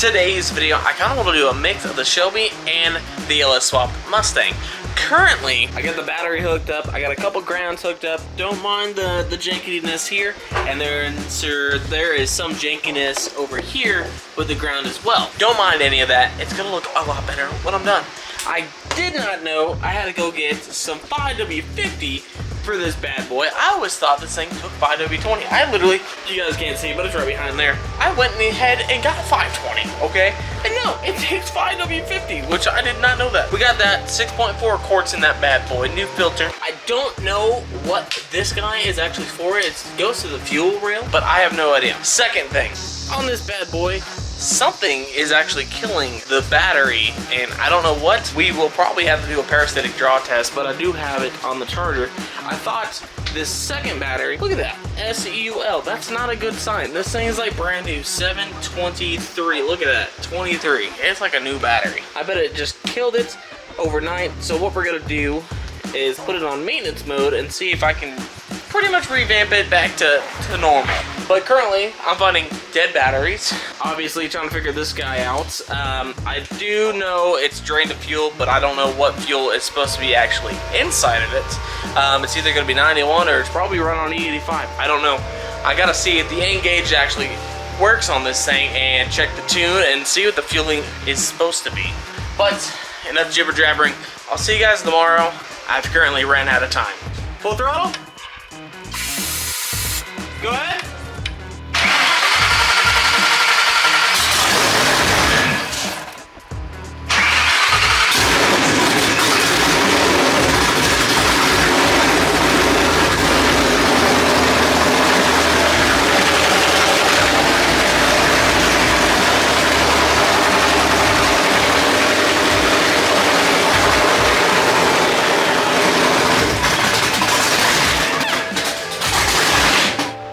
today's video, I kind of want to do a mix of the Shelby and the LS Swap Mustang. Currently, I got the battery hooked up, I got a couple grounds hooked up. Don't mind the jankiness here, and there is some jankiness over here with the ground as well. Don't mind any of that. It's gonna look a lot better when I'm done. I did not know I had to go get some 5W50 for this bad boy. I always thought this thing took 5W20. I literally, you guys can't see, but it's right behind there. I went ahead and got 520, okay? And no, it takes 5W50, which I did not know that. We got that 6.4 quarts in that bad boy, new filter. I don't know what this guy is actually for. It goes to the fuel rail, but I have no idea. Second thing, on this bad boy, something is actually killing the battery, and I don't know what. We will probably have to do a parasitic draw test, but I do have it on the charger. I thought this second battery, look at that, SUL, that's not a good sign. This thing is like brand new, 723, look at that, 23. It's like a new battery. I bet it just killed it overnight. So what we're gonna do is put it on maintenance mode and see if I can pretty much revamp it back to normal. But currently, I'm finding dead batteries. Obviously, trying to figure this guy out. I do know it's drained of fuel, but I don't know what fuel is supposed to be actually inside of it. It's either going to be 91 or it's probably run on E85. I don't know. I got to see if the N gauge actually works on this thing and check the tune and see what the fueling is supposed to be. But enough jibber jabbering. I'll see you guys tomorrow. I've currently ran out of time. Full throttle. Go ahead.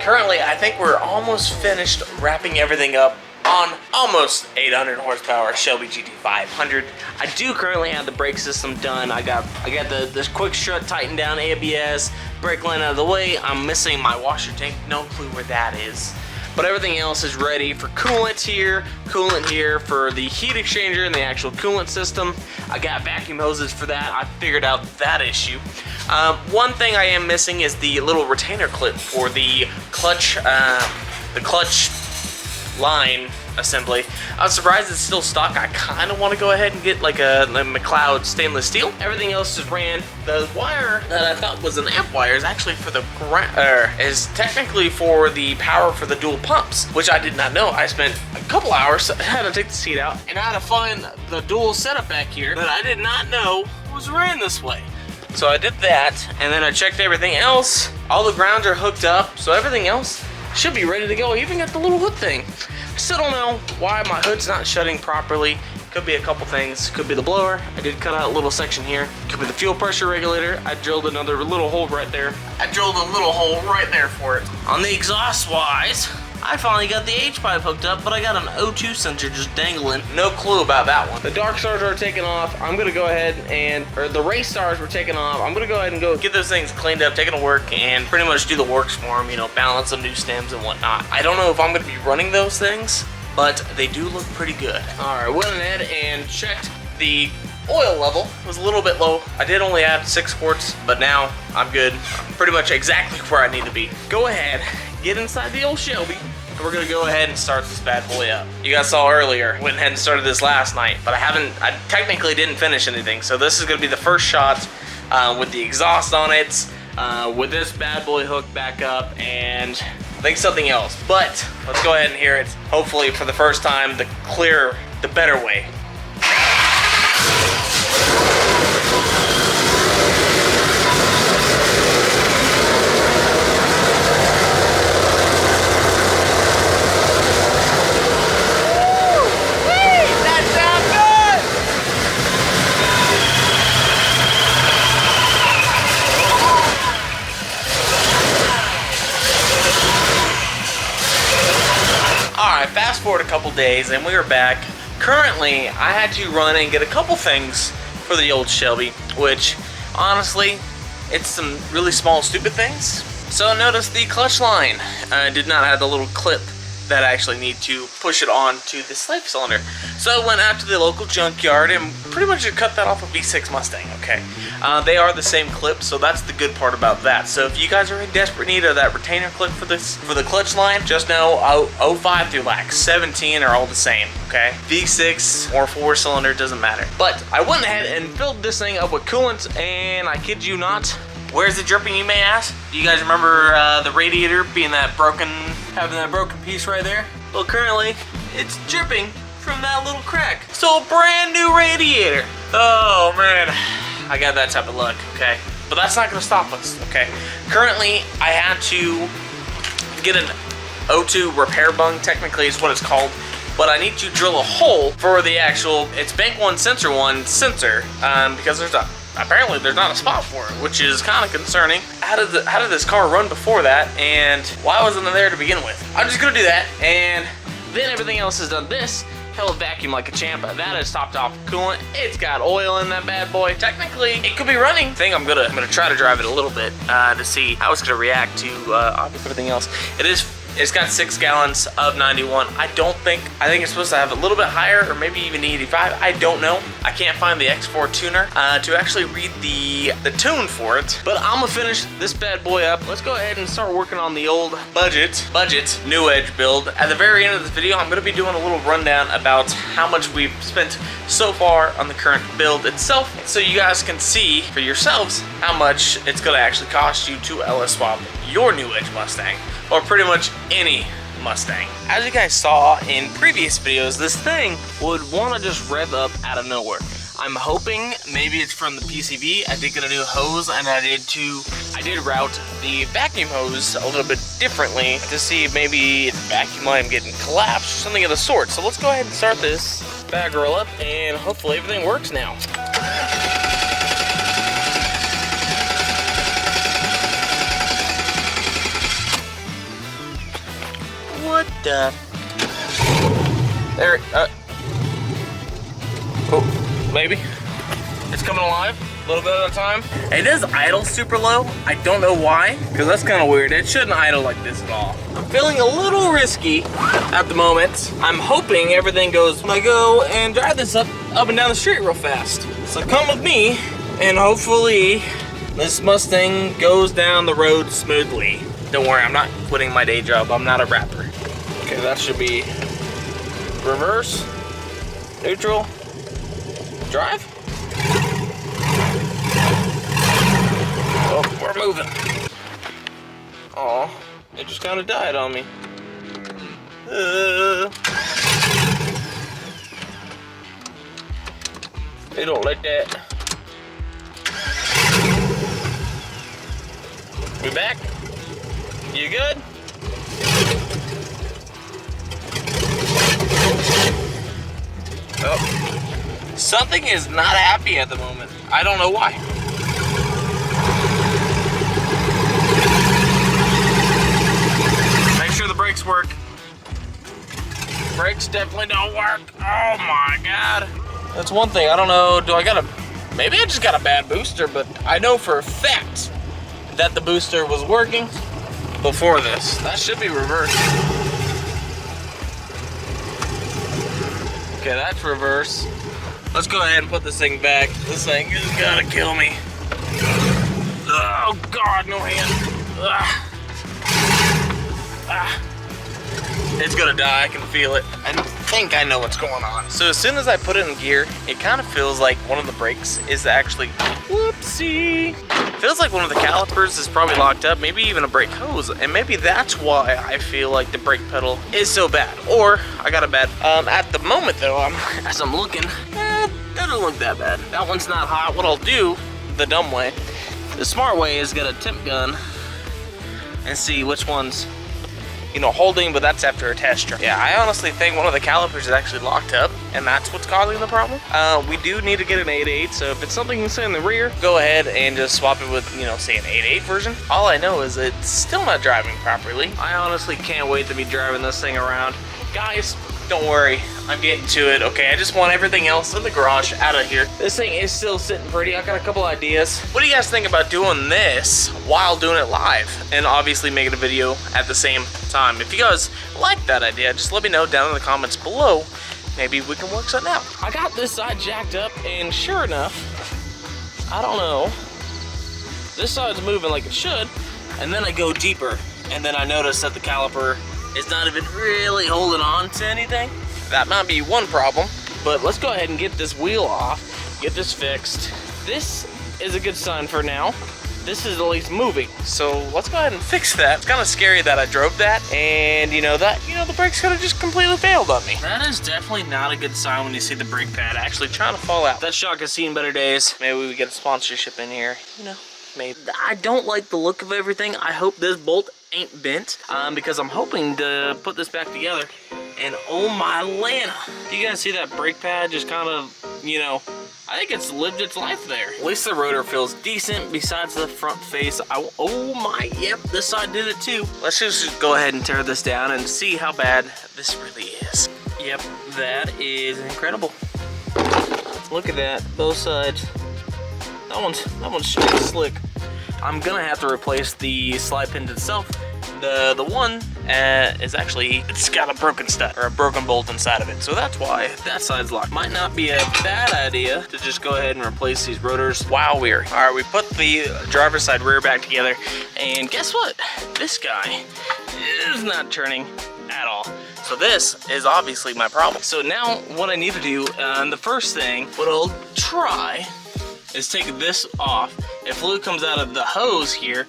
Currently, I think we're almost finished wrapping everything up on almost 800 horsepower Shelby Gt500. I do currently have the brake system done. I got this quick strut tightened down, ABS, brake line out of the way. I'm missing my washer tank, no clue where that is. But everything else is ready for coolant here for the heat exchanger and the actual coolant system. I got vacuum hoses for that. I figured out that issue. One thing I am missing is the little retainer clip for the clutch line assembly. I was surprised it's still stock. I kind of want to go ahead and get like a mcleod stainless steel. Everything else is ran. The wire that I thought was an amp wire is actually for the is technically for the power for the dual pumps, which I did not know. I spent a couple hours, I had to take the seat out, and I had to find the dual setup back here that I did not know was ran this way. So I did that, and then I checked everything else. All the grounds are hooked up, so everything else should be ready to go. Even got the little hood thing. Still don't know why my hood's not shutting properly. Could be a couple things. Could be the blower. I did cut out a little section here. Could be the fuel pressure regulator. I drilled another little hole right there. I drilled a little hole right there for it. On the exhaust wise, I finally got the H-pipe hooked up, but I got an O2 sensor just dangling. No clue about that one. The dark stars are taken off. I'm gonna go ahead and, or the race stars were taken off. I'm gonna go ahead and go get those things cleaned up, take it to work, and pretty much do the works for them, you know, balance some new stems and whatnot. I don't know if I'm gonna be running those things, but they do look pretty good. All right, went ahead and checked the oil level. It was a little bit low. I did only add 6 quarts, but now I'm good. I'm pretty much exactly where I need to be. Go ahead, get inside the old Shelby, and we're gonna go ahead and start this bad boy up. You guys saw earlier, went ahead and started this last night, but I technically didn't finish anything. So this is gonna be the first shot with the exhaust on it, with this bad boy hooked back up, and I think something else. But let's go ahead and hear it. Hopefully for the first time, the better way. Alright, fast forward a couple days and we are back. Currently, I had to run and get a couple things for the old Shelby, which honestly, it's some really small stupid things. So notice the clutch line did not have the little clip that actually need to push it on to the slave cylinder. So I went out to the local junkyard and pretty much just cut that off a V6 Mustang, okay? They are the same clip, so that's the good part about that. So if you guys are in desperate need of that retainer clip for the clutch line, just know 05 through like 17 are all the same, okay? V6 or 4-cylinder, doesn't matter. But I went ahead and filled this thing up with coolant, and I kid you not, where's it dripping, you may ask? Do you guys remember the radiator being having that broken piece right there? Well, currently, it's dripping from that little crack. So a brand new radiator. Oh man, I got that type of luck, okay? But that's not gonna stop us, okay? Currently, I had to get an O2 repair bung, technically is what it's called, but I need to drill a hole for the actual, it's bank one sensor, because apparently there's not a spot for it, which is kind of concerning. How did this car run before that, and why wasn't it there to begin with? I'm just gonna do that, and then everything else is done. This held vacuum like a champ. That is topped off coolant. It's got oil in that bad boy. Technically, it could be running. I think I'm gonna try to drive it a little bit to see how it's gonna react to everything else. It's got 6 gallons of 91. I think it's supposed to have a little bit higher, or maybe even 85. I don't know. I can't find the X4 tuner to actually read the tune for it. But I'm gonna finish this bad boy up. Let's go ahead and start working on the old budget new edge build. At the very end of this video, I'm gonna be doing a little rundown about how much we've spent so far on the current build itself, so you guys can see for yourselves how much it's gonna actually cost you to LS swap your new edge Mustang, or pretty much any Mustang. As you guys saw in previous videos, this thing would want to just rev up out of nowhere. I'm hoping maybe it's from the PCV. I did get a new hose, and I did route the vacuum hose a little bit differently to see if maybe the vacuum line getting collapsed or something of the sort. So let's go ahead and start this bag roll up, and hopefully everything works now. What the? There, oh, maybe. It's coming alive, a little bit at a time. It does idle super low. I don't know why, because that's kind of weird. It shouldn't idle like this at all. I'm feeling a little risky at the moment. I'm hoping everything goes when I go and drive this up and down the street real fast. So come with me, and hopefully this Mustang goes down the road smoothly. Don't worry, I'm not quitting my day job. I'm not a rapper. Okay, that should be reverse, neutral, drive. Oh, we're moving. Aw, it just kind of died on me. They don't like that. We back? You good? Oh. Something is not happy at the moment. I don't know why. Make sure the brakes work. Brakes definitely don't work. Oh my God. That's one thing. I don't know. Maybe I just got a bad booster, but I know for a fact that the booster was working before this. That should be reversed. Okay, that's reverse. Let's go ahead and put this thing back. This thing is gonna kill me. Oh God, no hand. It's gonna die, I can feel it. I think I know what's going on. So as soon as I put it in gear, it kind of feels like one of the brakes is actually, whoopsie. Feels like one of the calipers is probably locked up, maybe even a brake hose, and maybe that's why I feel like the brake pedal is so bad. Or I got a bad, at the moment though, as I'm looking, that doesn't look that bad. That one's not hot. What I'll do, the dumb way, the smart way is get a temp gun and see which one's, holding, but that's after a test drive. Yeah, I honestly think one of the calipers is actually locked up, and that's what's causing the problem. We do need to get an 8.8, so if it's something you say in the rear, go ahead and just swap it with, say an 8.8 version. All I know is it's still not driving properly. I honestly can't wait to be driving this thing around. Guys, don't worry. I'm getting to it. Okay, I just want everything else in the garage out of here. This thing is still sitting pretty. I got a couple ideas. What do you guys think about doing this while doing it live? And obviously making a video at the same time. If you guys like that idea, just let me know down in the comments below. Maybe we can work something out. I got this side jacked up, and sure enough, I don't know, this side's moving like it should, and then I go deeper, and then I notice that the caliper is not even really holding on to anything. That might be one problem, but let's go ahead and get this wheel off, get this fixed. This is a good sign for now. This is at least moving. So let's go ahead and fix that. It's kind of scary that I drove that, and the brakes could have just completely failed on me. That is definitely not a good sign when you see the brake pad actually trying to fall out. That shock has seen better days. Maybe we get a sponsorship in here, maybe. I don't like the look of everything. I hope this bolt ain't bent, because I'm hoping to put this back together. And oh my Lana, you guys see that brake pad just kind of, I think it's lived its life there. At least the rotor feels decent besides the front face. Oh my, yep, this side did it too. Let's just go ahead and tear this down and see how bad this really is. Yep, that is incredible. Look at that, both sides. That one's straight slick. I'm gonna have to replace the slide pin itself. The one is actually, it's got a broken stud or a broken bolt inside of it, so that's why that side's locked. Might not be a bad idea to just go ahead and replace these rotors while we're. All right, we put the driver's side rear back together, and guess what? This guy is not turning at all. So this is obviously my problem. So now what I need to do, the first thing, what I'll try is take this off. If fluid comes out of the hose here,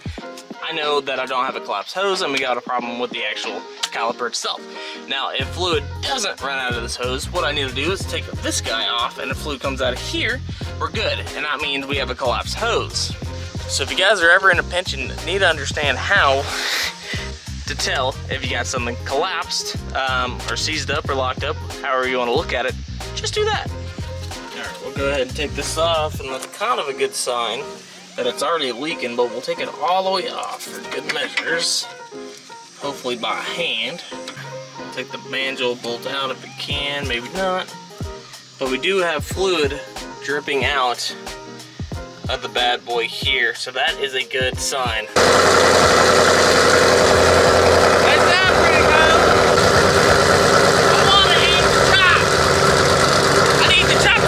I know that I don't have a collapsed hose and we got a problem with the actual caliper itself. Now, if fluid doesn't run out of this hose, what I need to do is take this guy off, and if fluid comes out of here, we're good. And that means we have a collapsed hose. So if you guys are ever in a pinch and need to understand how to tell if you got something collapsed, or seized up or locked up, however you want to look at it, just do that. Alright, we'll go ahead and take this off, and that's kind of a good sign that it's already leaking, but we'll take it all the way off for good measures, hopefully by hand. We'll take the banjo bolt out if we can, maybe not, but we do have fluid dripping out of the bad boy here, so that is a good sign. That's that pretty good. I want to eat the chop. I need the chop.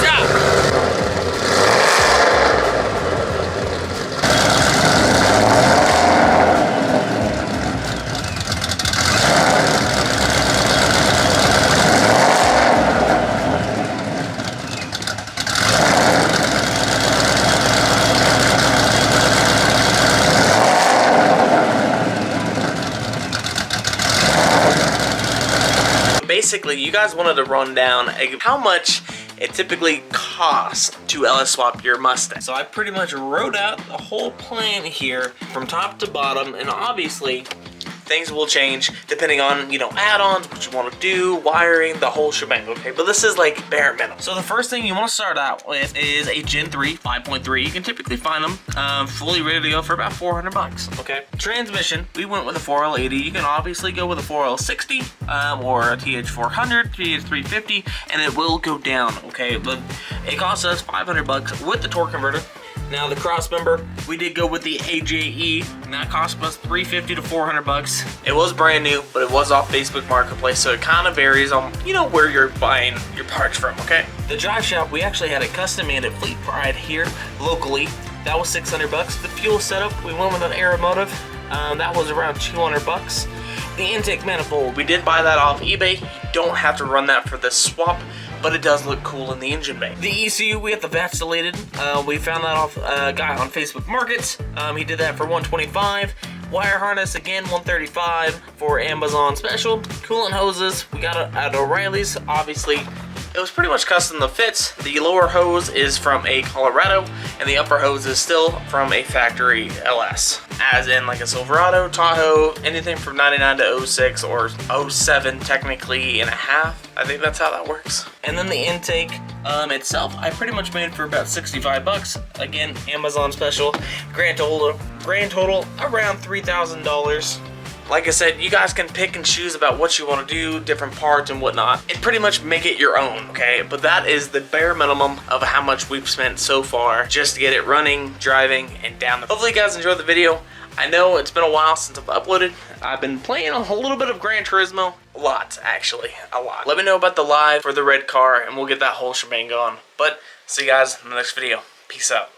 Basically, you guys wanted to run down how much it typically costs to LS swap your Mustang. So I pretty much wrote out the whole plan here from top to bottom, and obviously things will change depending on, add-ons, what you want to do, wiring, the whole shebang, okay? But this is like bare minimum. So the first thing you want to start out with is a Gen 3 5.3. You can typically find them fully ready to go for about 400 bucks, okay? Transmission, we went with a 4L80. You can obviously go with a 4L60 or a TH400, TH350, and it will go down, okay? But it costs us 500 bucks with the torque converter. Now the cross member, we did go with the AJE, and that cost us $350 to 400 bucks. It was brand new, but it was off Facebook Marketplace, so it kind of varies on, where you're buying your parts from, okay? The drive shop, we actually had a custom made at Fleet Pride here locally. That was 600 bucks. The fuel setup, we went with an Aeromotive. That was around 200 bucks. The intake manifold, we did buy that off eBay. You don't have to run that for this swap, but it does look cool in the engine bay. The ECU, we have the vacillated. We found that off a guy on Facebook Markets. He did that for $125. Wire harness, again, $135 for Amazon special. Coolant hoses, we got it at O'Reilly's. Obviously, it was pretty much custom to fit. The lower hose is from a Colorado, and the upper hose is still from a factory LS. As in like a Silverado, Tahoe, anything from 99 to 06 or 07 technically and a half. I think that's how that works. And then the intake itself, I pretty much made for about 65 bucks. Again, Amazon special. Grand total around $3,000. like I said, you guys can pick and choose about what you want to do, different parts and whatnot, and pretty much make it your own, okay? But that is the bare minimum of how much we've spent so far just to get it running, driving, and down the... Hopefully you guys enjoyed the video. I know it's been a while since I've uploaded. I've been playing a little bit of Gran Turismo. A lot, actually. A lot. Let me know about the live for the red car, and we'll get that whole shebang going. But see you guys in the next video. Peace out.